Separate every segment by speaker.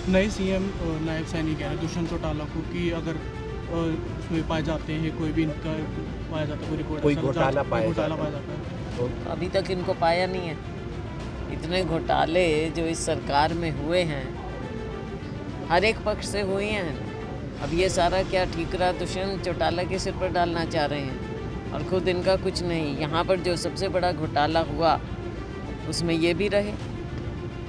Speaker 1: नए सीएम नायब सैनी कह रहे हैं दुष्यंत चौटाला को कि अगर उसमें पाए जाते हैं कोई भी इनका पाया जाता है कोई रिपोर्ट
Speaker 2: कोई
Speaker 1: ऐसा
Speaker 2: घोटाला
Speaker 1: कोई
Speaker 2: पाया
Speaker 1: घोटाला
Speaker 2: जाता
Speaker 1: पाया
Speaker 2: है
Speaker 1: जाता है
Speaker 2: तो
Speaker 3: अभी तक इनको पाया नहीं है। इतने घोटाले जो इस सरकार में हुए हैं, हर एक पक्ष से हुए हैं। अब ये सारा क्या ठीकरा दुष्यंत चौटाला के सिर पर डालना चाह रहे हैं और खुद इनका कुछ नहीं। यहाँ पर जो सबसे बड़ा घोटाला हुआ उसमें ये भी रहे,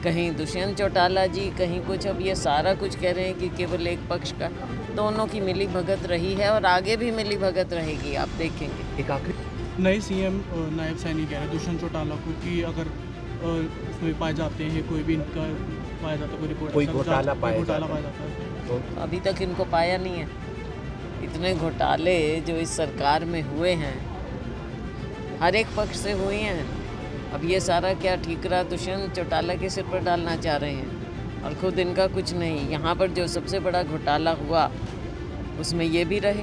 Speaker 3: कहीं दुष्यंत चौटाला जी कहीं कुछ। अब ये सारा कुछ कह रहे हैं कि केवल एक पक्ष का, दोनों की मिली भगत रही है और आगे भी मिली भगत रहेगी, आप देखेंगे।
Speaker 2: एक आखिरी
Speaker 1: नए सीएम नायब सैनी कह रहे हैं दुष्यंत चौटाला को कि अगर उसमें पाए जाते हैं कोई भी इनका पाया जाता है कोई रिपोर्ट
Speaker 2: कोई
Speaker 1: ऐसा
Speaker 2: घोटाला
Speaker 1: कोई
Speaker 2: पाया
Speaker 1: घोटाला
Speaker 2: जाता
Speaker 1: पाया
Speaker 2: है
Speaker 1: जाता है
Speaker 2: तो
Speaker 3: अभी तक इनको पाया नहीं है। इतने घोटाले जो इस सरकार में हुए हैं, हर एक पक्ष से हुए हैं। अब ये सारा क्या ठीकरा दुष्यंत चौटाला के सिर पर डालना चाह रहे हैं और खुद इनका कुछ नहीं। यहाँ पर जो सबसे बड़ा घोटाला हुआ उसमें ये भी रहे,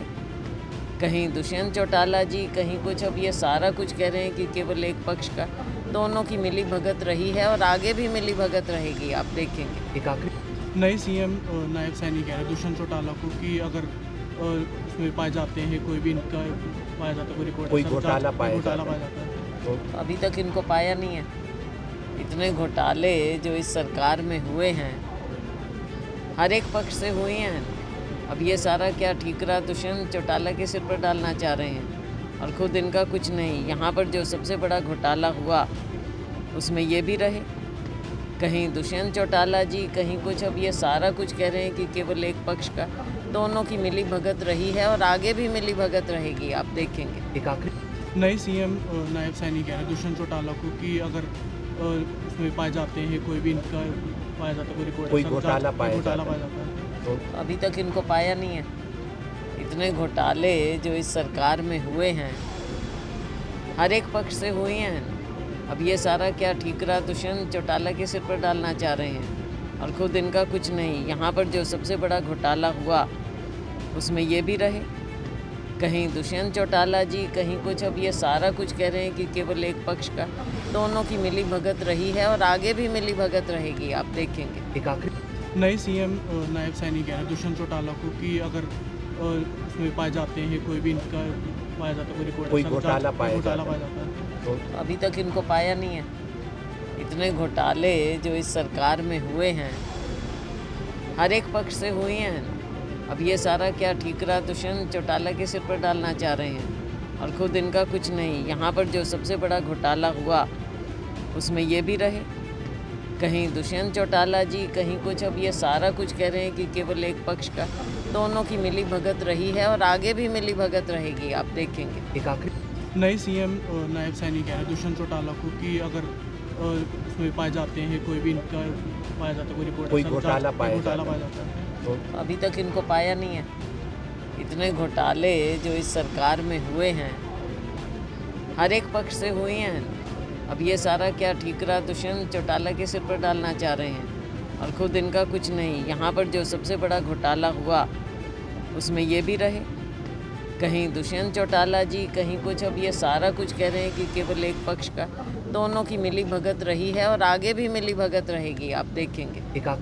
Speaker 3: कहीं दुष्यंत चौटाला जी कहीं कुछ। अब ये सारा कुछ कह रहे हैं कि केवल एक पक्ष का, दोनों की मिली भगत रही है और आगे भी मिली भगत रहेगी, आप देखेंगे।
Speaker 2: एक आखिरी
Speaker 1: नए सीएम नायब सैनी कह रहे हैं दुष्यंत चौटाला को कि अगर उसमें पाए जाते हैं कोई भी इनका पाया जाता है कोई रिपोर्ट
Speaker 2: कोई
Speaker 1: ऐसा
Speaker 2: घोटाला
Speaker 1: कोई
Speaker 2: पाया
Speaker 1: घोटाला
Speaker 2: जाता
Speaker 1: पाया
Speaker 2: है
Speaker 1: जाता है
Speaker 2: तो
Speaker 3: अभी तक इनको पाया नहीं है। इतने घोटाले जो इस सरकार में हुए हैं, हर एक पक्ष से हुए हैं। अब ये सारा क्या ठीकरा दुष्यंत चौटाला के सिर पर डालना चाह रहे हैं और खुद इनका कुछ नहीं। यहाँ पर जो सबसे बड़ा घोटाला हुआ उसमें ये भी रहे, कहीं दुष्यंत चौटाला जी कहीं कुछ। अब ये सारा कुछ कह रहे हैं कि केवल एक पक्ष का, दोनों की मिली भगत रही है और आगे भी मिली भगत रहेगी, आप देखेंगे।
Speaker 2: एक आखिरी
Speaker 1: नए सीएम नायब सैनी कह रहे हैं दुष्यंत चौटाला को कि अगर उसमें पाए जाते हैं कोई भी इनका पाया जाता है कोई रिपोर्ट
Speaker 2: कोई
Speaker 1: ऐसा
Speaker 2: घोटाला
Speaker 1: कोई
Speaker 2: पाया
Speaker 1: घोटाला
Speaker 2: जाता
Speaker 1: पाया जाता है
Speaker 2: तो
Speaker 3: अभी तक इनको पाया नहीं है। इतने घोटाले जो इस सरकार में हुए हैं, हर एक पक्ष से हुए हैं। अब ये सारा क्या ठीकरा दुष्यंत चौटाला के सिर पर डालना चाह रहे हैं और खुद इनका कुछ नहीं। यहाँ पर जो सबसे बड़ा घोटाला हुआ उसमें ये भी रहे, कहीं दुष्यंत चौटाला जी कहीं कुछ। अब ये सारा कुछ कह रहे हैं कि केवल एक पक्ष का, दोनों की मिली भगत रही है और आगे भी मिली भगत रहेगी, आप देखेंगे।
Speaker 2: एक आखिरी
Speaker 1: नए सीएम नायब सैनी कह रहे हैं दुष्यंत चौटाला को कि अगर उसमें पाए जाते हैं कोई भी इनका पाया जाता है कोई रिपोर्ट
Speaker 2: कोई
Speaker 1: ऐसा
Speaker 2: घोटाला
Speaker 1: कोई
Speaker 2: पाया
Speaker 1: घोटाला
Speaker 2: जाता
Speaker 1: पाया जाता है
Speaker 2: तो
Speaker 3: अभी तक इनको पाया नहीं है। इतने घोटाले जो इस सरकार में हुए हैं, हर एक पक्ष से हुए हैं। अब ये सारा क्या ठीकरा दुष्यंत चौटाला के सिर पर डालना चाह रहे हैं और खुद इनका कुछ नहीं। यहाँ पर जो सबसे बड़ा घोटाला हुआ उसमें ये भी रहे, कहीं दुष्यंत चौटाला जी कहीं कुछ। अब ये सारा कुछ कह रहे हैं कि केवल एक पक्ष का, दोनों की मिली भगत रही है और आगे भी मिली भगत रहेगी, आप देखेंगे।
Speaker 2: एक आखिरी
Speaker 1: नए सीएम नायब सैनी कह रहे हैं दुष्यंत चौटाला को कि अगर उसमें पाए जाते हैं कोई भी इनका पाया जाता है कोई रिपोर्ट
Speaker 2: कोई
Speaker 1: ऐसा
Speaker 2: घोटाला
Speaker 1: कोई
Speaker 2: पाया
Speaker 1: घोटाला
Speaker 2: जाता
Speaker 1: पाया जाता है
Speaker 2: तो
Speaker 3: अभी तक इनको पाया नहीं है। इतने घोटाले जो इस सरकार में हुए हैं, हर एक पक्ष से हुए हैं। अब ये सारा क्या ठीकरा दुष्यंत चौटाला के सिर पर डालना चाह रहे हैं और खुद इनका कुछ नहीं। यहाँ पर जो सबसे बड़ा घोटाला हुआ उसमें ये भी रहे, कहीं दुष्यंत चौटाला जी कहीं कुछ। अब ये सारा कुछ कह रहे हैं कि केवल एक पक्ष का, दोनों की मिली भगत रही है और आगे भी मिली भगत रहेगी, आप देखेंगे।
Speaker 2: एक आखिरी